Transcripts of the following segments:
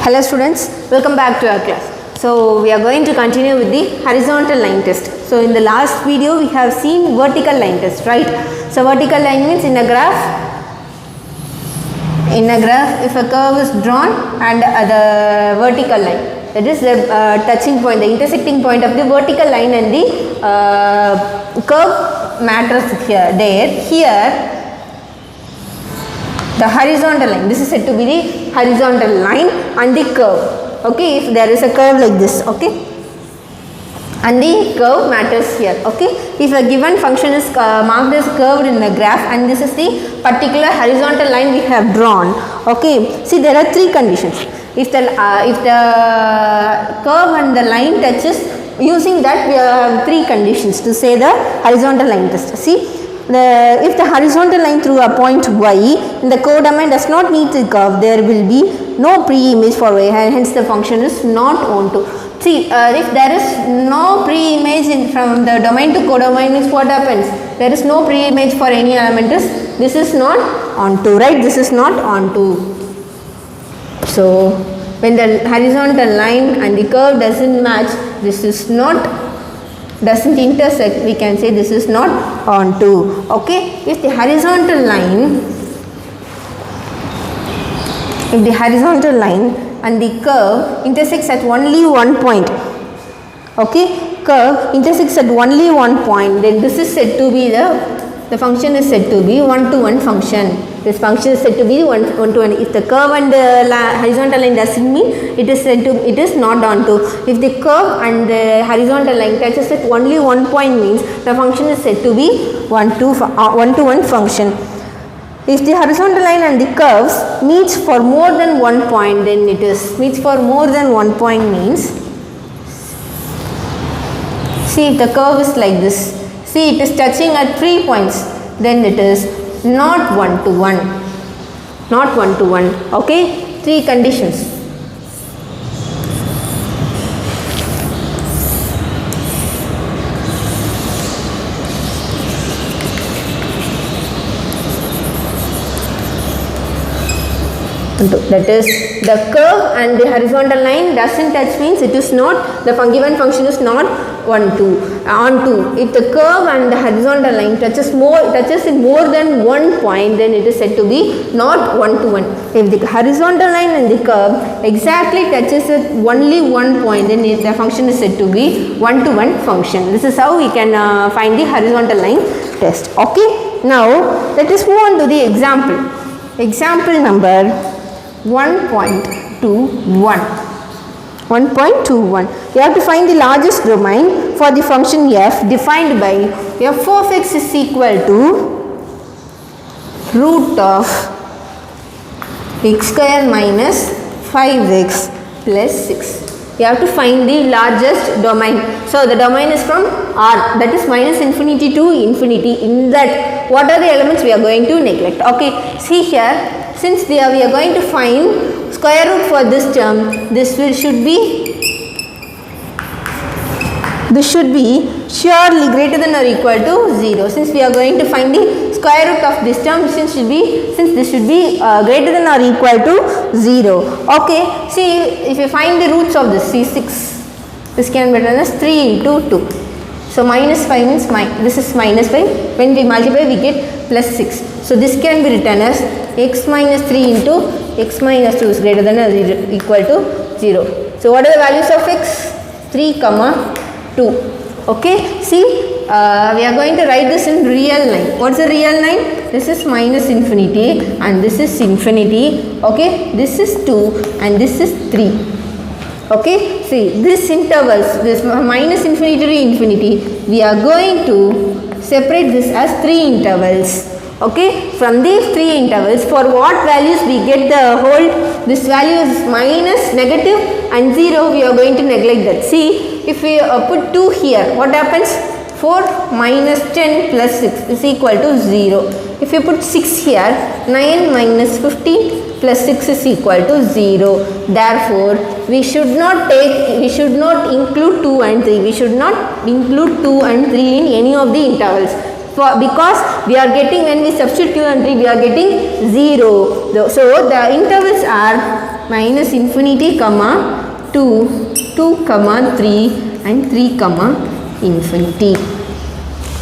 Hello students, welcome back to our class. So we are going to continue with the horizontal line test. So in the last video we have seen vertical line test, right? So vertical line means in a graph if a curve is drawn and the vertical line, that is the touching point, the intersecting point of the vertical line and the curve matters here. The horizontal line, this is said to be the horizontal line and the curve, okay, if there is a curve like this, okay, and the curve matters here, okay. If a given function is marked as curved in the graph and this is the particular horizontal line we have drawn, okay, see there are three conditions. If the curve and the line touches, using that we have three conditions to say the horizontal line test. See, if the horizontal line through a point y in the codomain does not meet the curve, there will be no pre-image for y, hence the function is not onto. See, if there is no pre-image from the domain to codomain, means what happens? There is no pre-image for any element, this is not onto, right? This is not onto. So when the horizontal line and the curve doesn't match, this is not, doesn't intersect, we can say this is not onto, okay. If the horizontal line and the curve intersects at only one point, okay, curve intersects at only one point, then this is said to be the function is said to be one-to-one function. This function is said to be one-to-one. If the curve and the horizontal line doesn't mean, it is not onto. If the curve and the horizontal line touches at only one point, means the function is said to be one-to-one function. If the horizontal line and the curves meets for more than one point, then it is meets for more than one point means, see if the curve is like this, see it is touching at 3 points, then it is not one-to-one, not one-to-one, okay. Three conditions. That is, the curve and the horizontal line doesn't touch means it is not, the given function is not onto. If the curve and the horizontal line touches in more than one point, then it is said to be not one-to-one. If the horizontal line and the curve exactly touches at only one point, then the function is said to be one-to-one function. This is how we can find the horizontal line test, okay. Now let us move on to the example. Example number 1.21. You have to find the largest domain for the function f defined by f of x is equal to root of x square minus 5x plus 6. You have to find the largest domain. So the domain is from R, that is minus infinity to infinity. In that, what are the elements we are going to neglect? Okay, see here. Since we are going to find square root for this term, this should be surely greater than or equal to 0. Since we are going to find the square root of this term, since this should be greater than or equal to 0. Okay, see if you find the roots of this, see 6, this can be written as 3 into 2. So minus 5 means this is minus 5. When we multiply, we get plus 6. So this can be written as x minus 3 into x minus 2 is greater than or equal to 0. So what are the values of x? 3, 2. Okay. See, we are going to write this in real line. What's the real line? This is minus infinity and this is infinity. Okay. This is 2 and this is 3. Okay, see this intervals, this minus infinity to infinity, we are going to separate this as 3 intervals. Okay, from these 3 intervals, for what values we get the whole, this value is minus, negative and 0, we are going to neglect that. See, if we put 2 here, what happens? 4 minus 10 plus 6 is equal to 0. If you put 6 here, 9 minus 15 plus 6 is equal to 0. Therefore, we should not include 2 and 3. We should not include 2 and 3 in any of the intervals. Because we are getting, when we substitute 2 and 3, we are getting 0. So, the intervals are minus infinity comma 2, 2 comma 3 and 3 comma infinity.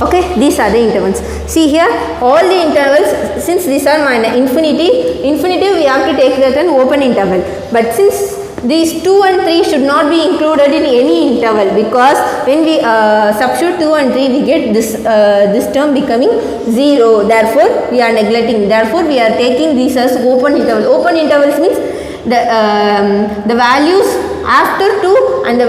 Okay, these are the intervals. See here, all the intervals, since these are infinity, we have to take that an open interval. But since these 2 and 3 should not be included in any interval, because when we substitute 2 and 3, we get this term becoming 0. Therefore, we are neglecting. Therefore, we are taking these as open intervals. Open intervals means the values after 2 and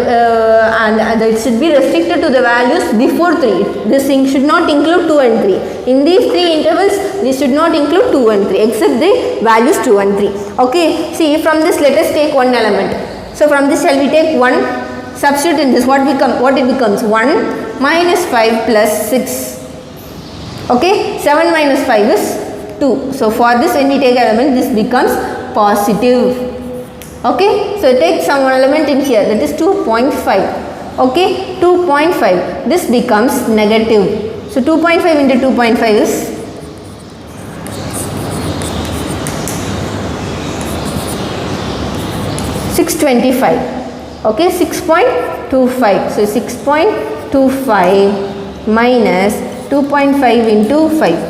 it should be restricted to the values before 3. This thing should not include 2 and 3. In these 3 intervals, this should not include 2 and 3 except the values 2 and 3. Okay, see, from this let us take one element. So from this shall we take 1, substitute in this, what it becomes? 1 minus 5 plus 6. Okay, 7 minus 5 is 2. So for this, when we take element, this becomes positive. Okay, so take some element in here, that is 2.5. Okay, 2.5, this becomes negative. So 2.5 into 2.5 is 625. Okay, 6.25. So 6.25 minus 2.5 into 5.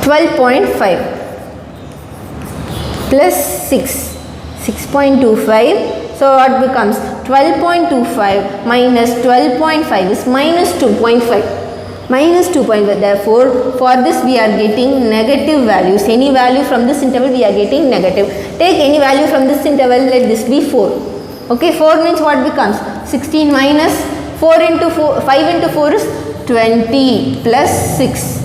12.5 plus 6, 6.25. So what becomes 12.25 minus 12.5 is minus 2.5. Minus 2.5. Therefore, for this we are getting negative values. Any value from this interval we are getting negative. Take any value from this interval, let this be 4. Okay, 4 means what becomes? 16 minus 4 into 4, 5 into 4 is 20 plus 6.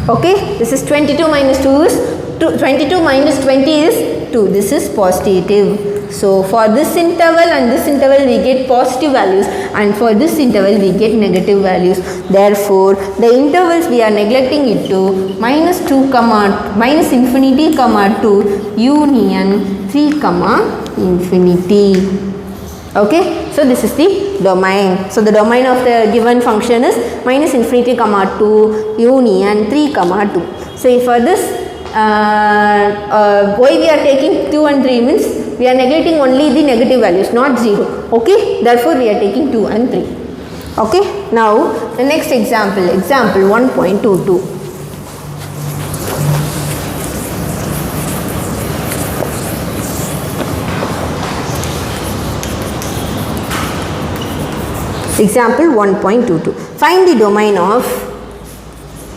Okay, this is 22 minus 2 is 22 minus 20 is 2. This is positive. So for this interval and this interval we get positive values, and for this interval we get negative values. Therefore, the intervals we are neglecting it to minus 2 comma minus infinity comma 2 union 3 comma infinity. Okay, so this is the domain. So the domain of the given function is minus infinity comma 2 union 3 comma 2. So for this why we are taking 2 and 3 means we are neglecting only the negative values, not 0. Okay, therefore we are taking 2 and 3. Okay, now the next example, example 1.22. Example 1.22. Find the domain of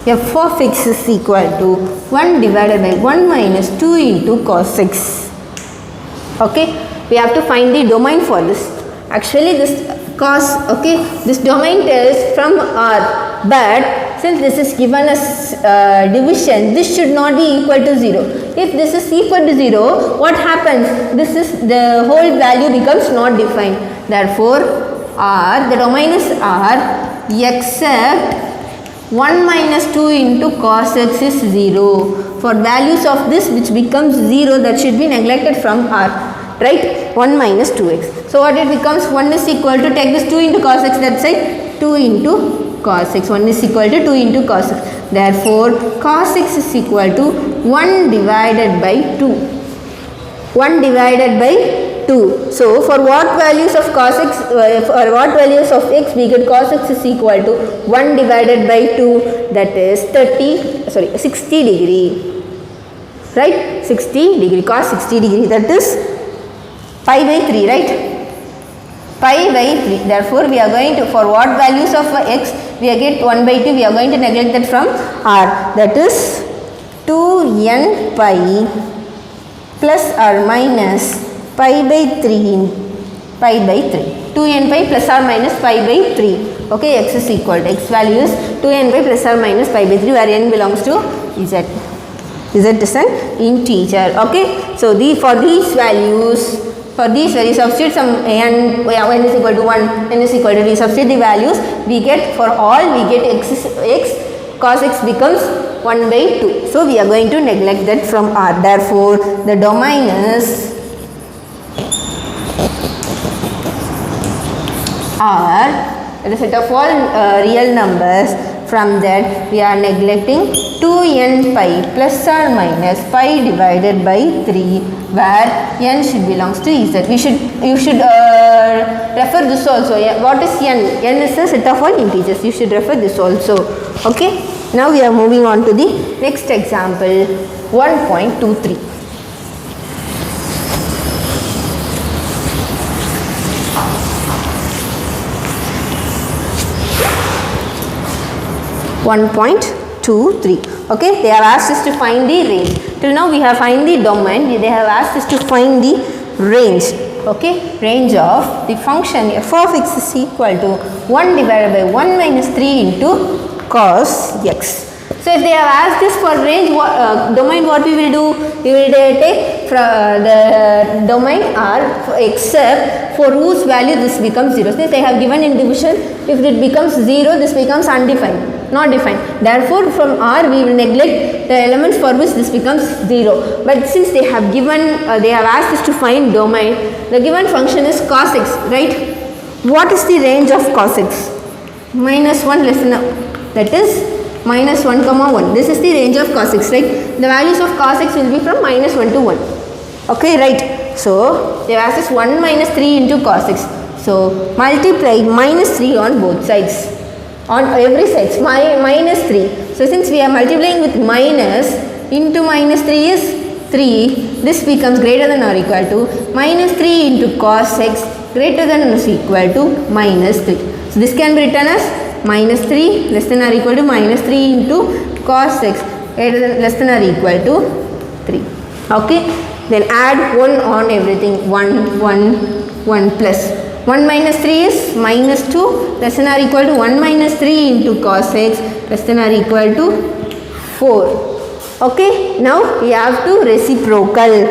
f of x is equal to 1 divided by 1 minus 2 into cos x. Okay, we have to find the domain for this. Actually this cos, okay, this domain tells from R, but since this is given as division, this should not be equal to 0. If this is equal to 0, what happens? This is the whole value becomes not defined. Therefore, R, the domain is R, except 1 minus 2 into cos x is 0. For values of this which becomes 0, that should be neglected from R, right? 1 minus 2x. So what it becomes? 1 is equal to, take this 2 into cos x, that side 2 into cos x. 1 is equal to 2 into cos x. Therefore, cos x is equal to 1 divided by 2. 1 divided by 2. So for what values of cos x, for what values of x we get cos x is equal to 1 divided by 2, that is 60 degree, right? 60 degree, cos 60 degree, that is pi by 3, right? Pi by 3. Therefore, we are going to, for what values of x we get 1 by 2, we are going to neglect that from R, that is 2n pi plus or minus pi by 3 pi by 3. 2n pi plus or minus pi by 3. Okay, x is equal to, x value is 2n pi plus or minus pi by 3, where n belongs to z. Z is an integer. Okay, so for these values substitute some n, n is equal to 1, n is equal to, we substitute the values, we get, for all we get x cos x becomes 1 by 2. So we are going to neglect that from R. Therefore, the domain is R, the set of all real numbers. From that we are neglecting 2n pi plus or minus pi divided by 3 where n should belongs to z. You should refer this also. What is n? N is a set of all integers. You should refer this also. Okay. Now we are moving on to the next example, 1.23. Okay, they have asked us to find the range. Till now we have find the domain. They have asked us to find the range. Okay, range of the function f of x is equal to 1 divided by 1 minus 3 into cos x. So if they have asked us for range, domain, what we will do? We will take the domain R except for whose value this becomes 0. Since they have given in division, if it becomes 0, this becomes undefined, not defined. Therefore, from R we will neglect the elements for which this becomes 0. But since they have given, they have asked us to find domain, the given function is cos x, right? What is the range of cos x? Minus 1 less than, that is minus 1 comma 1. This is the range of cos x, right? The values of cos x will be from minus 1 to 1. Okay, right? So they asked us 1 minus 3 into cos x. So multiply minus 3 on both sides. On every side, minus 3. So since we are multiplying with minus, into minus 3 is 3. This becomes greater than or equal to minus 3 into cos x greater than or equal to minus 3. So this can be written as minus 3 less than or equal to minus 3 into cos x greater than less than or equal to 3. Okay, then add 1 on everything. 1 plus 1 minus 3 is minus 2 less than or equal to 1 minus 3 into cos x less than or equal to 4. Okay, now we have to reciprocal.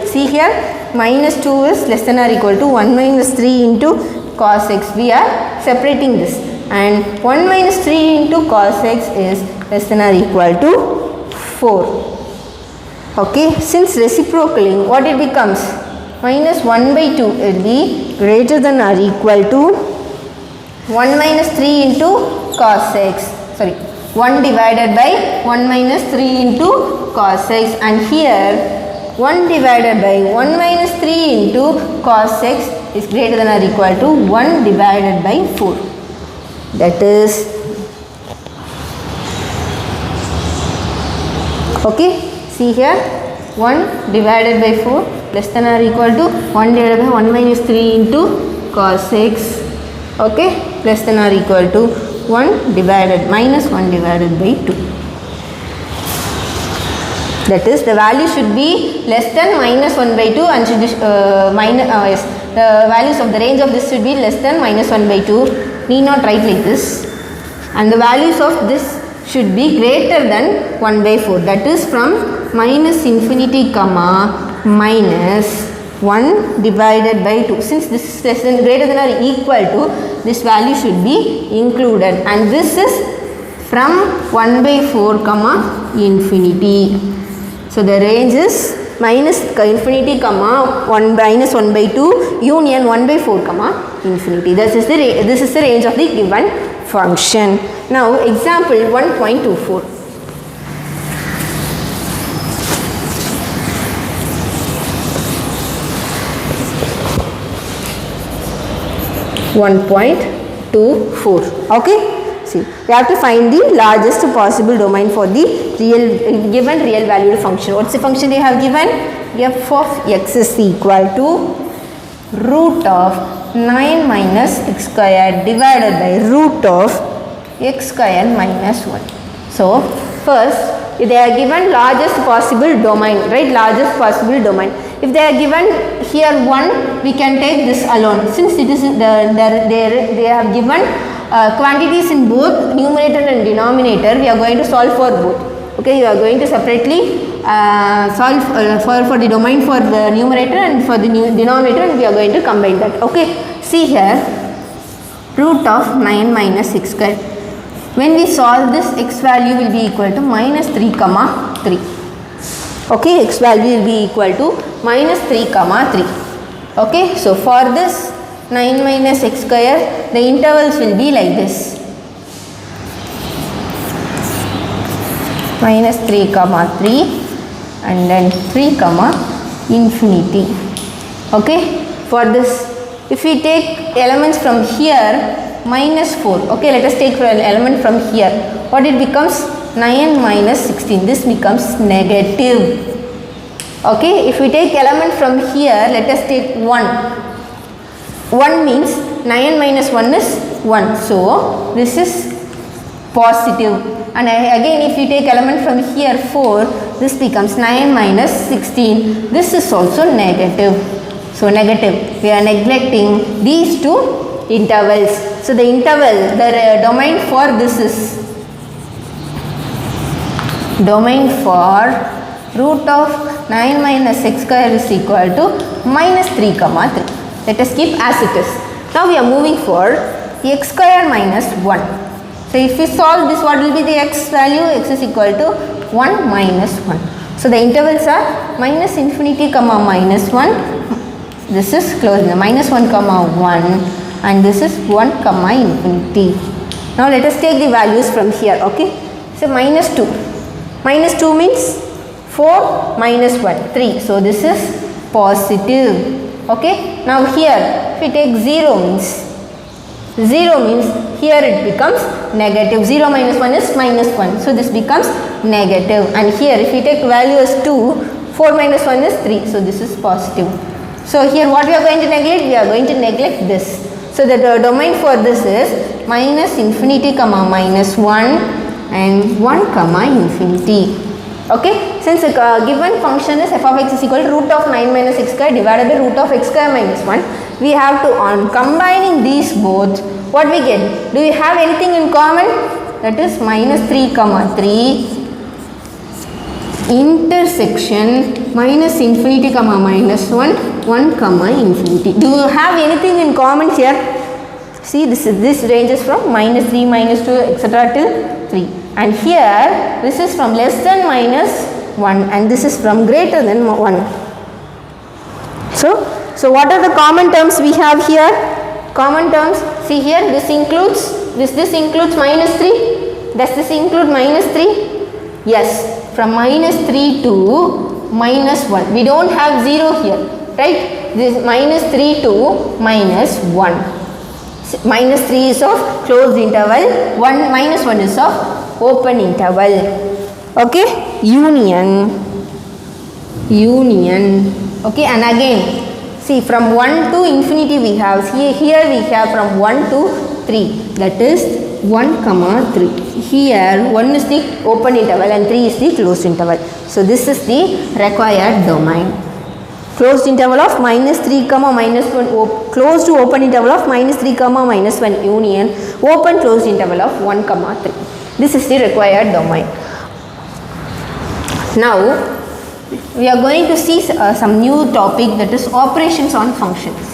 See here, minus 2 is less than or equal to 1 minus 3 into cos x. We are separating this, and 1 minus 3 into cos x is less than or equal to 4. Okay, since reciprocaling, what it becomes? Minus 1 by 2 will be greater than or equal to 1 minus 3 into cos x. 1 divided by 1 minus 3 into cos x, and here 1 divided by 1 minus 3 into cos x is greater than or equal to 1 divided by 4. That is, okay, see here, 1 divided by 4 less than or equal to 1 divided by 1 minus 3 into cos x, okay, less than or equal to minus 1 divided by 2. That is, the value should be less than minus 1 by 2 and should be the values of the range of this should be less than minus 1 by 2. Need not write like this. And the values of this should be greater than 1 by 4. That is from minus infinity comma minus 1 divided by 2. Since this is less than, greater than or equal to, this value should be included, and this is from 1 by 4 comma infinity. So the range is minus infinity comma 1 minus 1 by 2 union 1 by 4 comma infinity. This is the range of the given function. Now example 1.24. 1.24. Okay, see, we have to find the largest possible domain for the given real valued function. What's the function they have given? F of x is equal to root of 9 minus x square divided by root of x square minus 1. So first, if they are given largest possible domain, right? Largest possible domain. If they are given here 1, we can take this alone. Since it is they have given quantities in both numerator and denominator, we are going to solve for both. Okay, you are going to separately solve for the domain for the numerator and for the denominator, and we are going to combine that. Okay, see here, root of 9 minus 6 square. When we solve this, x value will be equal to minus 3 comma 3. Okay, x value will be equal to minus 3 comma 3. Okay, so for this 9 minus x square, the intervals will be like this. minus 3 comma 3 and then 3 comma infinity. Okay, for this if we take elements from here minus 4, okay, let us take an element from here, what it becomes? 9 minus 16, this becomes negative. Okay, if we take element from here, let us take 1. 1 means 9 minus 1 is 1, so this is positive. And again if you take element from here 4, this becomes 9 minus 16, this is also negative. So negative, we are neglecting these two intervals. So the interval, the domain for this is domain for root of 9 minus x square is equal to minus 3 comma 3. Let us keep as it is. Now we are moving for x square minus 1. So if we solve this, what will be the x value? X is equal to 1 minus 1. So the intervals are minus infinity comma minus 1. This is closed, minus 1 comma 1 and this is 1 comma infinity. Now let us take the values from here. Okay, so minus 2. Minus 2 means 4 minus 1, 3. So this is positive. Okay, now here if we take 0 means here it becomes negative. 0 minus 1 is minus 1. So this becomes negative. And here if we take value as 2, 4 minus 1 is 3. So this is positive. So here what we are going to neglect? We are going to neglect this. So the domain for this is minus infinity comma minus 1 and 1 comma infinity. Okay, since a given function is f of x is equal to root of 9 minus x square divided by root of x square minus 1, we have to, on combining these both, what we get? Do we have anything in common? That is minus 3 comma 3 intersection minus infinity comma minus 1, 1 comma infinity. Do you have anything in common here? See, this ranges from minus 3, minus 2, etc. till 3. And here, this is from less than minus 1 and this is from greater than 1. So what are the common terms we have here? Common terms, see here, this includes minus 3. Does this include minus 3? Yes. From minus 3 to minus 1. We don't have 0 here, right? This minus 3 to minus 1. Minus 3 is of closed interval, minus 1 is of open interval. Okay, union. Okay, and again see from 1 to infinity we have, here we have from 1 to 3, that is 1 comma 3. Here 1 is the open interval and 3 is the closed interval. So this is the required domain. Closed interval of minus 3 comma minus 1, closed to open interval of minus 3 comma minus 1 union, open closed interval of 1 comma 3. This is the required domain. Now we are going to see some new topic, that is operations on functions.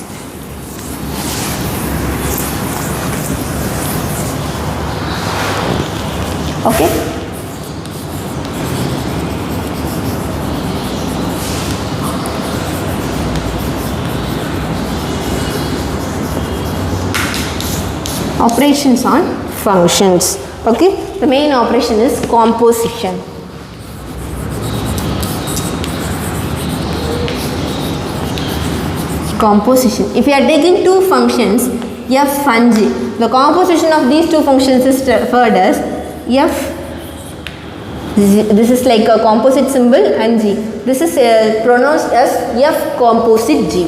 Okay. Operations on functions. Okay, the main operation is composition. Composition. If you are taking two functions f and g, the composition of these two functions is referred as f. This is like a composite symbol, and g. This is pronounced as f composite g.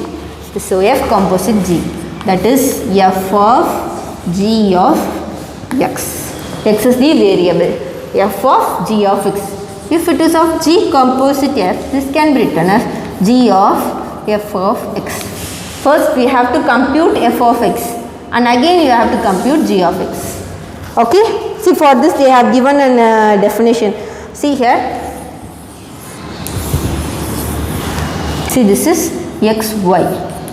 So f composite g, that is f of g of x. X is the variable. F of g of x. If it is of g composite f, this can be written as g of f of x. First we have to compute f of x, and again you have to compute g of x. Okay. See, for this they have given a definition. See here. See, this is x, y.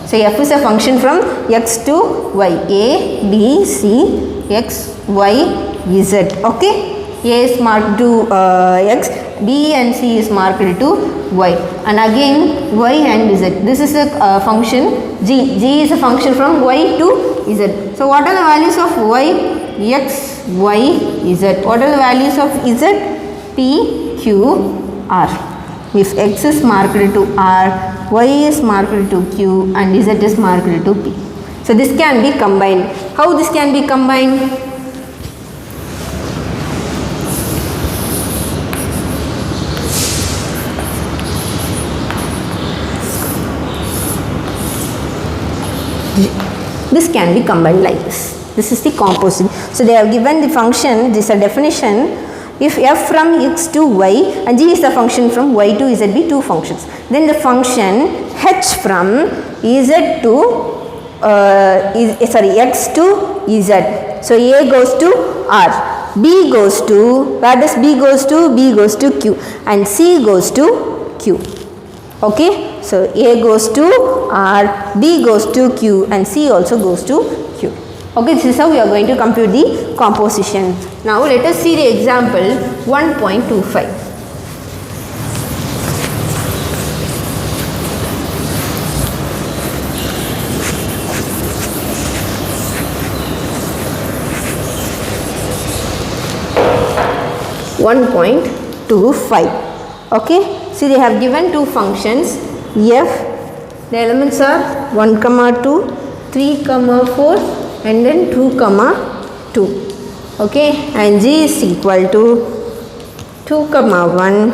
So f is a function from x to y. A, b, c, x, y, z. Okay. A is marked to x, b and c is marked to y, and again y and z. This is a function g. G is a function from y to z. So what are the values of y? X, y, z. What are the values of z? P, Q, R. If X is marked to R, Y is marked to Q and Z is marked to P. So this can be combined. How this can be combined? This can be combined like this. This is the composite. So they have given the function, this is a definition. If f from x to y and g is the function from y to z, be two functions. Then the function h from z to x to z. So a goes to r, b goes to, where does b goes to? B goes to q and c goes to q. Okay, so a goes to r, b goes to q and c also goes to q. Okay, this is how we are going to compute the composition. Now let us see the example 1.25. Okay, see they have given two functions f, the elements are 1, 2, 3, 4 and then 2, 2. Okay, and g is equal to 2, 1,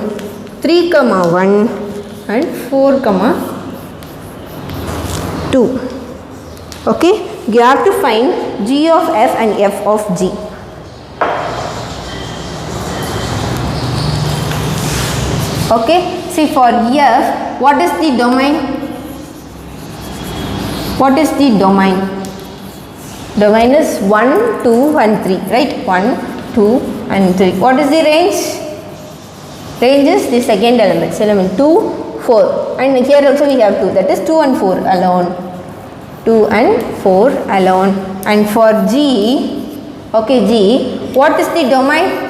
3, 1 and 4, 2. Okay, you have to find g of f and f of g. Okay, see for f, what is the domain? What is the domain? Domain is 1, 2 and 3, right? 1, 2 and 3. What is the range? Range is the second element, so element 2, 4 and here also we have 2, that is 2 and 4 alone. 2 and 4 alone. And for g, okay, g, what is the domain?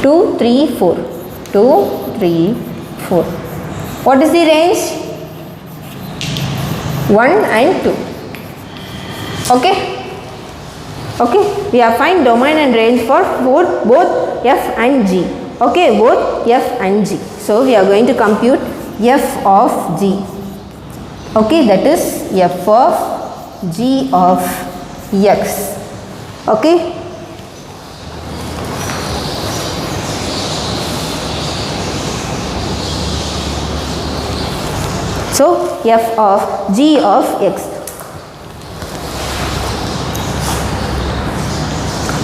2, 3, 4. 2, 3, 4. What is the range? 1 and 2. Okay. Okay. We have find domain and range for both f and g. Okay. Both f and g. So we are going to compute f of g. Okay. That is f of g of x. Okay. So f of g of x.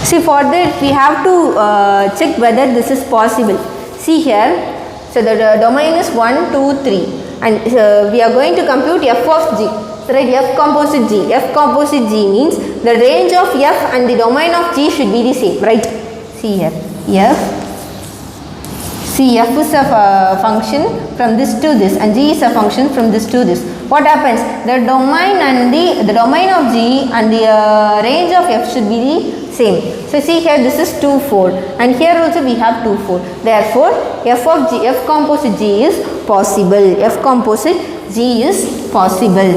See for that we have to check whether this is possible. See here, so the domain is 1, 2, 3 and we are going to compute f of g. So right, f composite g. F composite g means the range of f and the domain of g should be the same, right? See here, f. See, f is a function from this to this and g is a function from this to this. What happens? The domain and the domain of g and the range of f should be the same. So see here, this is 2, 4 and here also we have 2, 4. Therefore, f of g, f composite g is possible. F composite g is possible.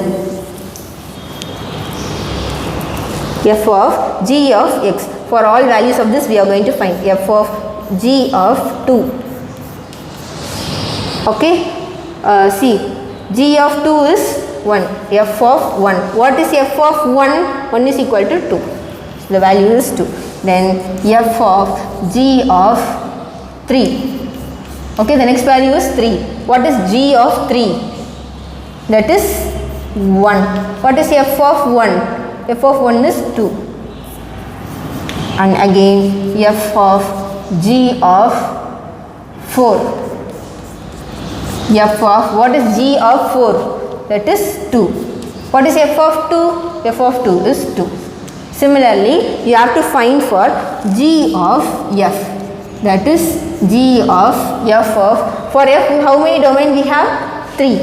F of g of x. For all values of this we are going to find f of g of 2. Okay, see, g of 2 is 1, f of 1. What is f of 1? 1 is equal to 2. So the value is 2. Then f of g of 3. Okay, the next value is 3. What is g of 3? That is 1. What is f of 1? F of 1 is 2. And again, f of g of 4. F of, what is g of 4? That is 2. What is f of 2? F of 2 is 2. Similarly, you have to find for g of f. That is g of f of, for f how many domain we have? 3.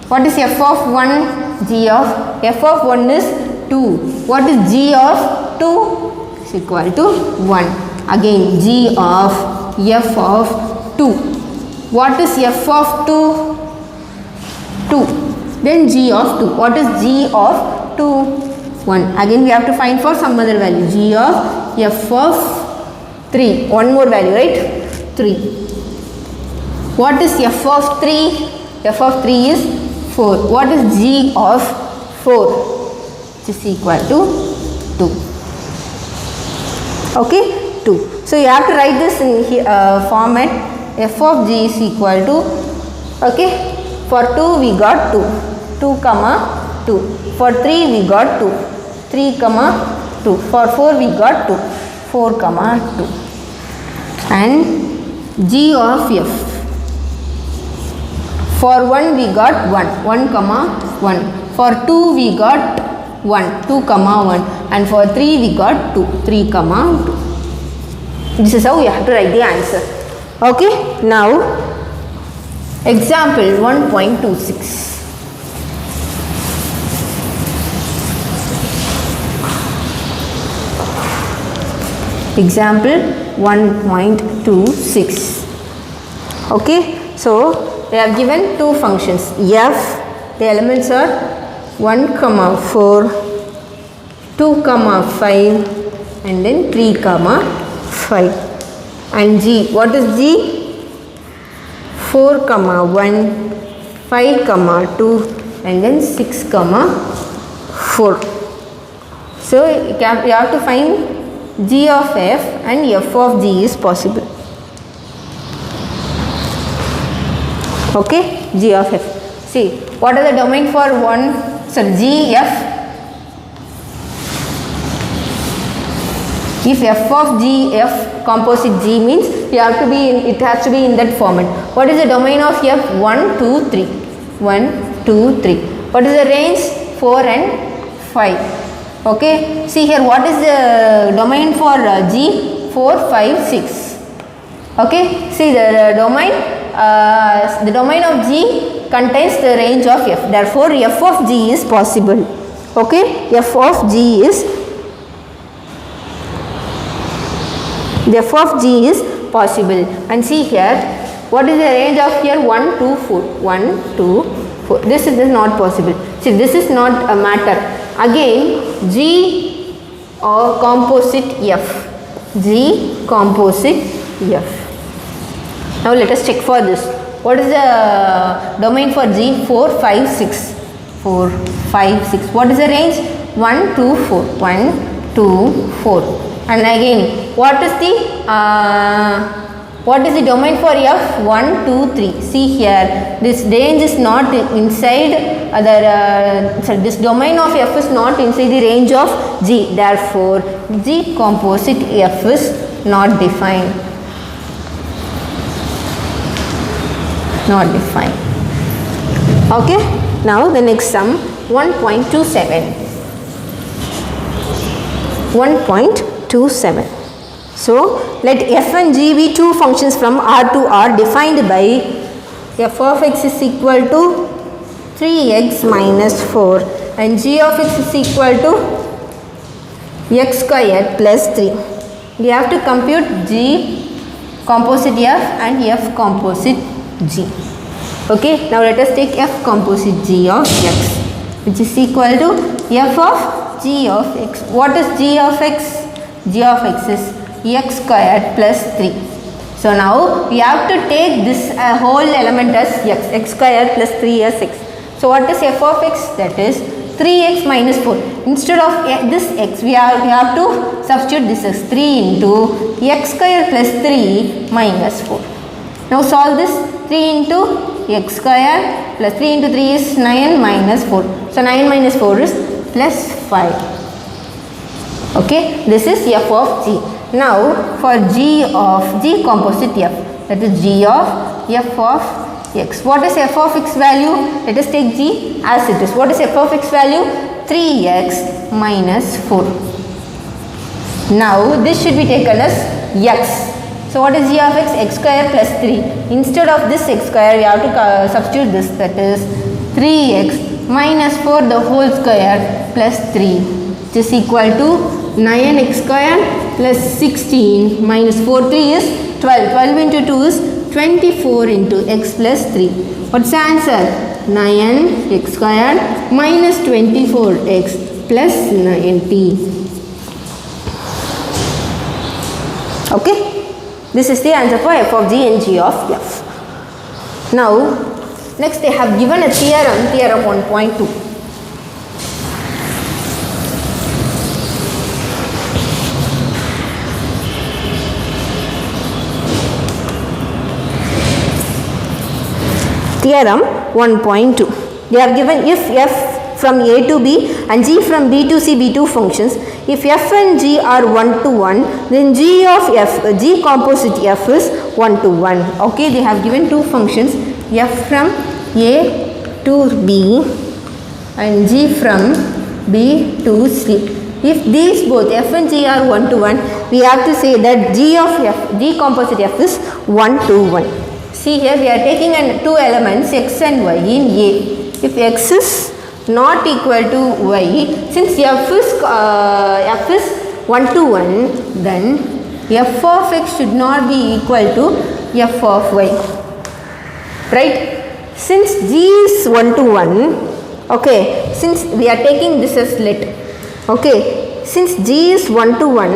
What is f of 1? G of f of 1 is 2. What is g of 2? Is equal to 1. Again g of f of 2. What is f of 2? 2. Then g of 2. What is g of 2? 1. Again we have to find for some other value. G of f of 3. One more value, right? 3. What is f of 3? F of 3 is 4. What is g of 4? Which is equal to 2. Okay, 2. So you have to write this in format. F of g is equal to, okay, for 2 we got 2. 2 comma 2. For 3 we got 2. 3 comma 2. For 4 we got 2. 4 comma 2. And g of f. For 1 we got 1. 1 comma 1. For 2 we got 1. 2 comma 1. And for 3 we got 2. 3 comma 2. This is how you have to write the answer. Okay. Now example 1.26. Example 1.26. Okay, so they have given two functions f, the elements are 1 comma 4, 2 comma 5 and then 3 comma 5, and g, what is g? 4 comma 1, 5 comma 2 and then 6 comma 4. So you have to find g of f and f of g is possible. Okay, g of f. See, what are the domain for g f? If f of g f composite g means you have to be in, it has to be in that format. What is the domain of f? 1, 2, 3. 1, 2, 3. What is the range? 4 and 5. Okay, see here, what is the domain for g? 4, 5, 6. Okay, see the domain of g contains the range of f. Therefore, f of g is possible. Okay, f of g is possible. And see here, what is the range of here? 1, 2, 4. 1, 2, 4. This is not possible. See, this is not a matter. Again, g or composite f. G composite f. Now let us check for this. What is the domain for g? 4, 5, 6. 4, 5, 6. What is the range? 1, 2, 4. 1, 2, 4. And again, what is the domain for f? 1, 2, 3. See here, this range is not inside this domain of f is not inside the range of g. Therefore, g composite f is not defined. Not defined. Okay. Now the next sum 1.27. 1.27. So let f and g be two functions from R to R defined by f of x is equal to 3x minus 4 and g of x is equal to x squared plus 3. We have to compute g composite f and f composite g. Okay, now let us take f composite g of x, which is equal to f of g of x. What is g of x? G of x is x squared plus 3. So now we have to take this whole element as x squared plus 3 as x. So what is f of x? That is 3x minus 4. Instead of this x, we have to substitute this as 3 into x squared plus 3 minus 4. Now solve this. 3 into x squared plus 3 into 3 is 9 minus 4. So 9 minus 4 is plus 5. Okay, this is f of g. Now for g composite f, that is g of f of x. What is f of x value? Let us take g as it is. What is f of x value? 3x minus 4. Now this should be taken as x. So what is g of x? X square plus 3. Instead of this x square, we have to substitute this, that is 3x minus 4 the whole square plus 3, which is equal to 9x square plus 16 minus 4, 3 is 12. 12 into 2 is 24 into x plus 3. What's the answer? 9x square minus 24x plus 90. Okay, this is the answer for f of g and g of f. Now next they have given a theorem 1.2. Theorem 1.2. They have given if f from a to b and g from b to c be two functions, if f and g are 1 to 1, then g of f, g composite f is 1 to 1. Okay, they have given two functions, f from a to b and g from b to c. If these both f and g are 1 to 1, we have to say that g of f, g composite f is 1 to 1. See here we are taking two elements x and y in A. If x is not equal to y, since f is 1 to 1, then f of x should not be equal to f of y. Right? Since g is 1 to 1, okay, since we are taking this as let, okay, since g is 1 to 1,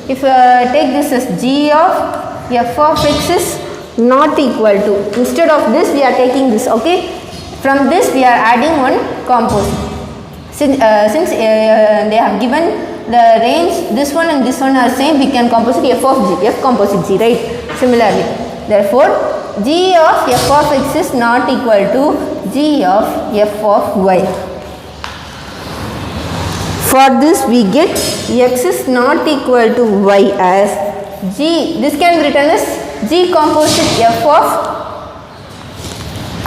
if take this as g of f of x is not equal to, instead of this we are taking this, okay, from this we are adding one composite. Since they have given the range, this one and this one are same, we can composite f of g, f composite g, right? Similarly, therefore g of f of x is not equal to g of f of y. For this we get x is not equal to y as g, this can be written as g composite f of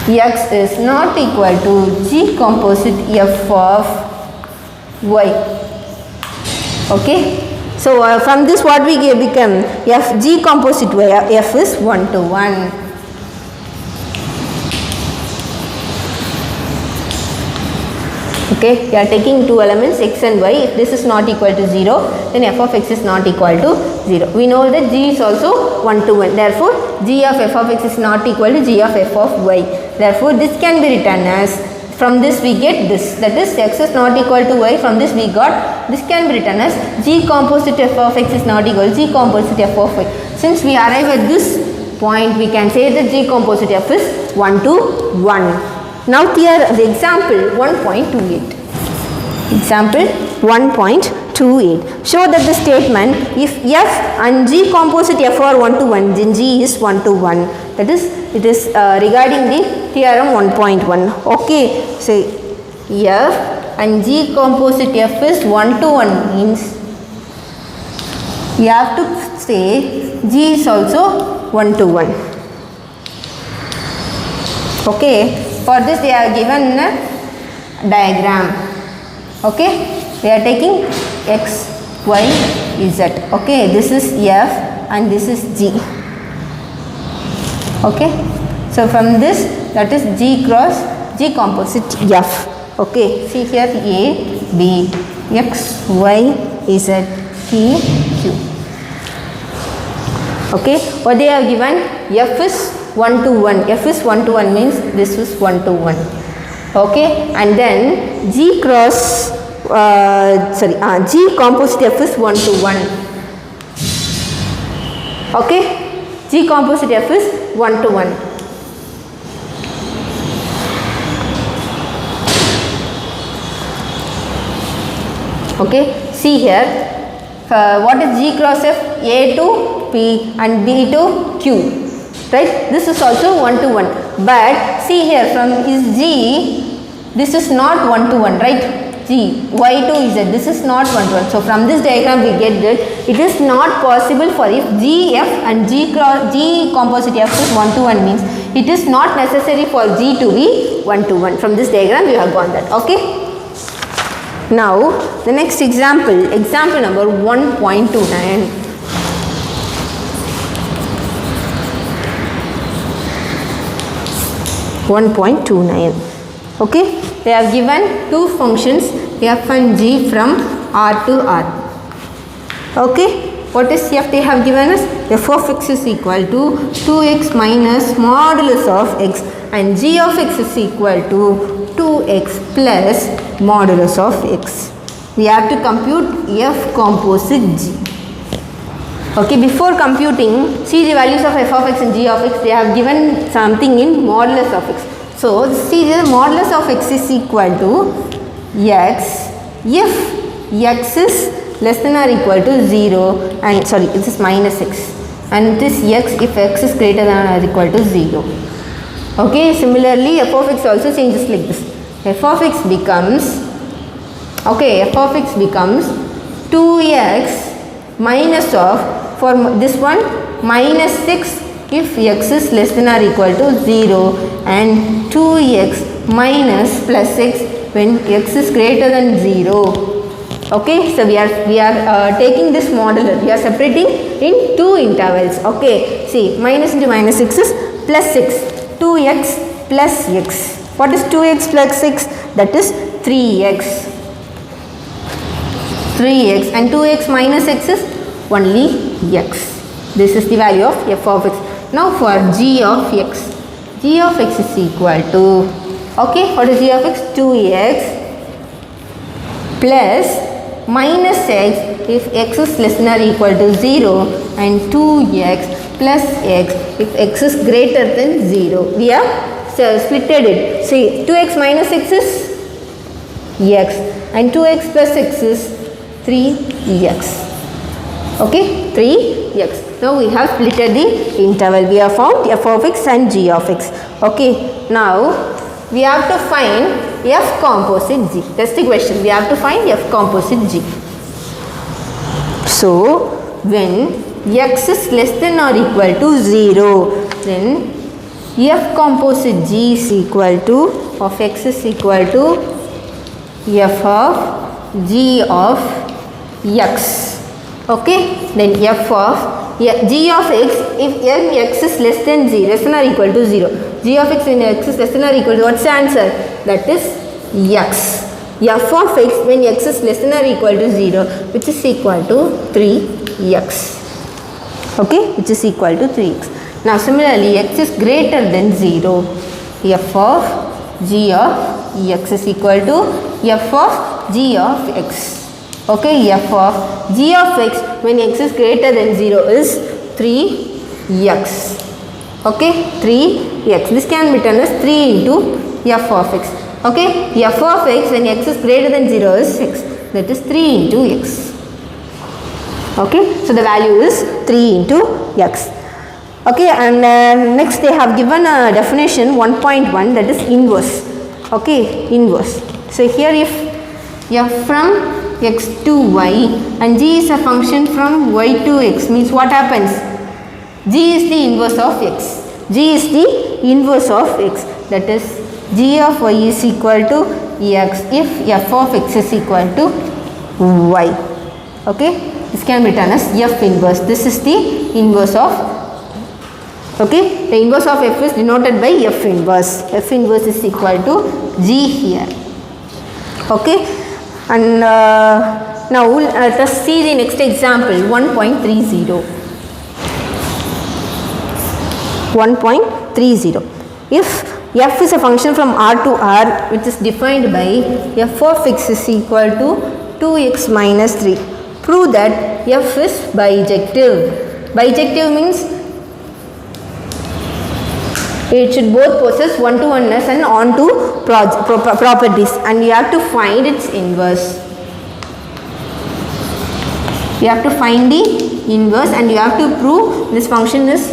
x is not equal to g composite f of y. Okay, so from this what we get become f g composite y, f is 1 to 1. Okay, we are taking two elements x and y. If this is not equal to 0, then f of x is not equal to 0. We know that g is also 1 to 1. Therefore, g of f of x is not equal to g of f of y. Therefore, this can be written as, from this we get this, that is x is not equal to y. From this we got, this can be written as g composite f of x is not equal to g composite f of y. Since we arrive at this point, we can say that g composite f is 1 to 1. Now here the example 1.28. Example 1.28. Show that the statement if f and g composite f are 1 to 1, then g is 1 to 1. That is, it is regarding the theorem 1.1. Okay, so f and g composite f is 1 to 1 means you have to say g is also 1 to 1. Okay. For this they are given a diagram. Okay, they are taking x, y, z. Okay, this is f and this is g. Okay, so from this, that is g cross g composite f. Okay, see here a, b, x, y, z, p, q. Okay, what they have given, f is 1 to 1, f is 1 to 1 means this is 1 to 1. Okay, and then g cross g composite f is 1 to 1. Okay, g composite f is 1 to 1. Okay, see here what is g cross f, a to p and b to q. Right, this is also 1 to 1, but see here from is g, this is not 1 to 1, right? G, y to z, this is not 1 to 1. So from this diagram we get that it is not possible for if g f and g composite f is 1 to 1 means it is not necessary for g to be 1 to 1. From this diagram we have got that. Okay. Now the next example, example number 1.29. Okay, they have given two functions f and g from R to R. Okay, what is f they have given us? F of x is equal to 2x minus modulus of x and g of x is equal to 2x plus modulus of x. We have to compute f composite g. Okay, before computing, see the values of f of x and g of x, they have given something in modulus of x. So, see the modulus of x is equal to x if x is less than or equal to 0 and sorry, this is minus x, and this x if x is greater than or equal to 0. Okay, similarly f of x also changes like this. F of x becomes, okay, f of x becomes 2x minus of, for this one, minus 6 if x is less than or equal to 0 and 2x minus plus x when x is greater than 0. Okay, so we are taking this modular, we are separating in two intervals. Okay, see, minus into minus 6 is plus 6, 2x plus x. What is 2x plus 6? That is 3x. 3x and 2x minus x is only x. This is the value of f of x. Now for g of x. G of x is equal to, okay, what is g of x? 2x plus minus x if x is less than or equal to 0 and 2x plus x if x is greater than 0. We have splitted it. See, 2x minus x is x and 2x plus x is 3x. Okay, 3x. Now we have splitted the interval. We have found f of x and g of x. Okay, now we have to find f composite g. That's the question. We have to find f composite g. So, when x is less than or equal to 0, then f composite g is equal to, of x is equal to f of g of x. Okay, then f of g of x if x is less than 0, less than or equal to 0. G of x when x is less than or equal to, what's the answer? That is x. F of x when x is less than or equal to 0, which is equal to 3x. Okay, which is equal to 3x. Now similarly, x is greater than 0. F of g of x is equal to f of g of x. Okay, f of g of x when x is greater than 0 is 3x. Okay, 3x. This can be written as 3 into f of x. Okay, f of x when x is greater than 0 is 6. That is 3 into x. Okay, so the value is 3 into x. Okay, and next they have given a definition 1.1, that is inverse. Okay, inverse. So here if f from x to y and g is a function from y to x, means what happens? G is the inverse of x. G is the inverse of x. That is g of y is equal to x if f of x is equal to y. Okay, this can be written as f inverse. This is the inverse of, okay, the inverse of f is denoted by f inverse. F inverse is equal to g here. Okay. And now let us see the next example, 1.30. 1.30. If f is a function from r to r which is defined by f of x is equal to 2x minus 3. Prove that f is bijective. Bijective means it should both possess one-to-oneness and onto properties, and you have to find its inverse. You have to find the inverse and you have to prove this function is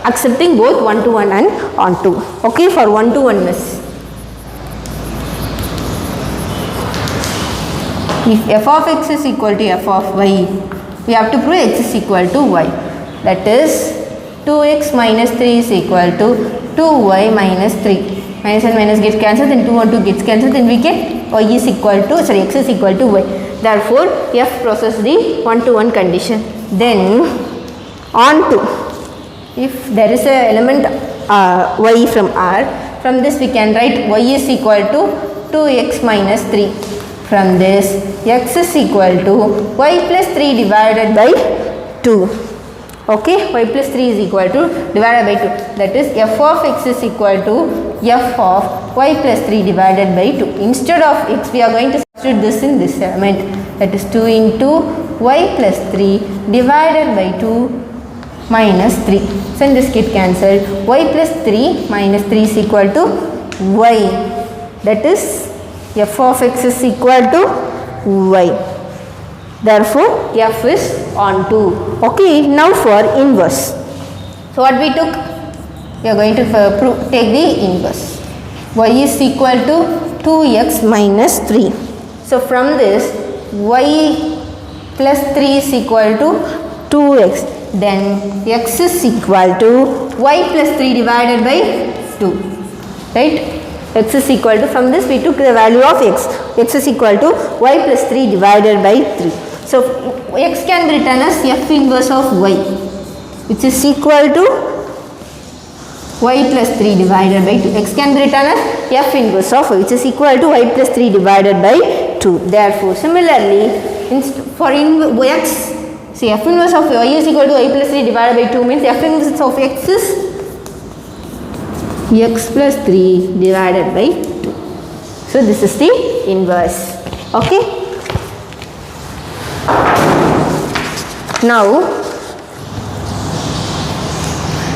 accepting both one-to-one and onto. Okay, for one-to-oneness. If f of x is equal to f of y, we have to prove x is equal to y. That is 2x minus 3 is equal to 2y minus 3. Minus and minus gets cancelled, then 2 and 2 gets cancelled, then we get y is equal to, sorry, x is equal to y. Therefore, f possesses the one-to-one condition. Then onto, if there is a element y from r, from this we can write y is equal to 2x minus 3. From this, x is equal to y plus 3 divided by 2. Okay, y plus 3 is equal to divided by 2. That is f of x is equal to f of y plus 3 divided by 2. Instead of x, we are going to substitute this in this element. That is 2 into y plus 3 divided by 2 minus 3. So in this get cancelled. Y plus 3 minus 3 is equal to y. That is f of x is equal to y. Therefore f is on 2. Okay, now for inverse. So what we took? We are going to take the inverse. Y is equal to 2x minus 3. So from this y plus 3 is equal to 2x. Then x is equal to y plus 3 divided by 2. Right? X is equal to, from this we took the value of x. X is equal to y plus 3 divided by 3. So x can be written as f inverse of y, which is equal to y plus 3 divided by 2. X can be written as f inverse of y, which is equal to y plus 3 divided by 2. Therefore, similarly, for x, see f inverse of y is equal to y plus 3 divided by 2 means f inverse of x is x plus 3 divided by 2. So this is the inverse. Okay. Now,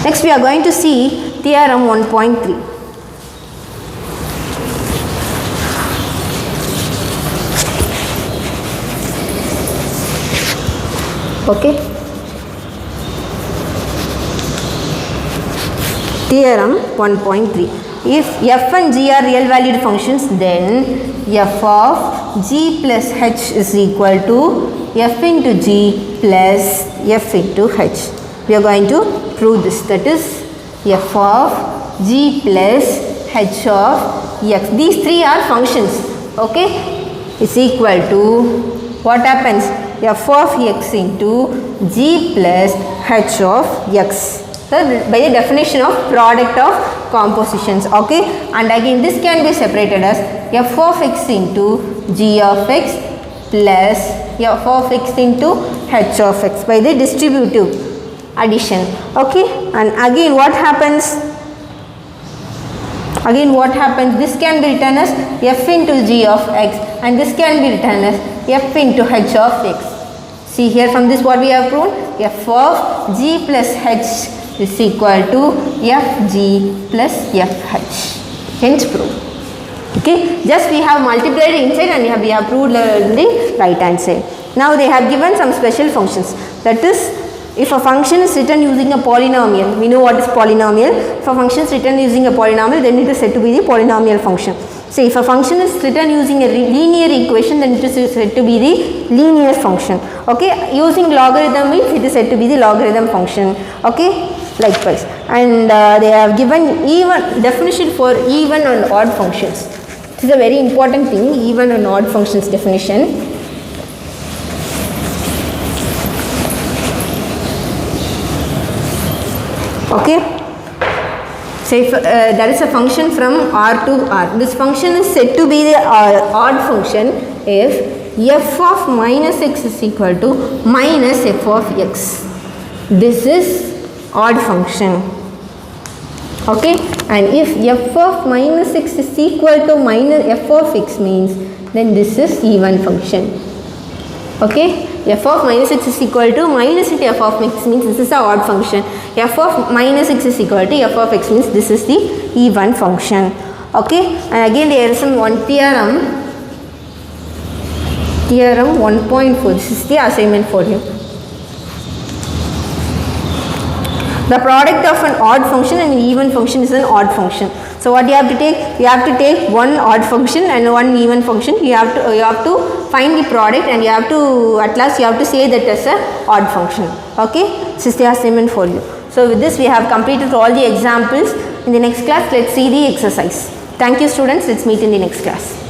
next we are going to see theorem 1.3. Okay. Theorem 1.3. If f and g are real valued functions, then f of g plus h is equal to f into g plus f into h. We are going to prove this. That is f of g plus h of x. These three are functions. Okay. Is equal to what happens? F of x into g plus h of x. So by the definition of product of compositions. Okay. And again this can be separated as f of x into g of x plus f of x into h of x by the distributive addition. Okay. And again what happens? Again what happens? This can be written as f into g of x and this can be written as f into h of x. See here, from this what we have proved? F of g plus h is equal to fg plus fh. Hence proved. Okay. Just we have multiplied inside and we have proved the right hand side. Now they have given some special functions. That is, if a function is written using a polynomial, we know what is polynomial. If a function is written using a polynomial, then it is said to be the polynomial function. So if a function is written using a linear equation, then it is said to be the linear function. Okay. Using logarithm means it is said to be the logarithm function. Okay. Likewise. And they have given even definition for even and odd functions. This is a very important thing, even and odd functions definition. Okay. So if there is a function from R to R, this function is said to be the odd function if f of minus x is equal to minus f of x. This is odd function. Okay. And if f of minus x is equal to minus f of x means then this is even function. Okay. F of minus x is equal to minus into f of x means this is the odd function. F of minus x is equal to f of x means this is the even function. Okay. And again there is some one theorem. Theorem 1.4. This is the assignment for you. The product of an odd function and an even function is an odd function. So what you have to take? You have to take one odd function and one even function. You have to find the product and you have to, at last you have to say that as a odd function. Okay. This is the assignment for you. So with this we have completed all the examples. In the next class let's see the exercise. Thank you students. Let's meet in the next class.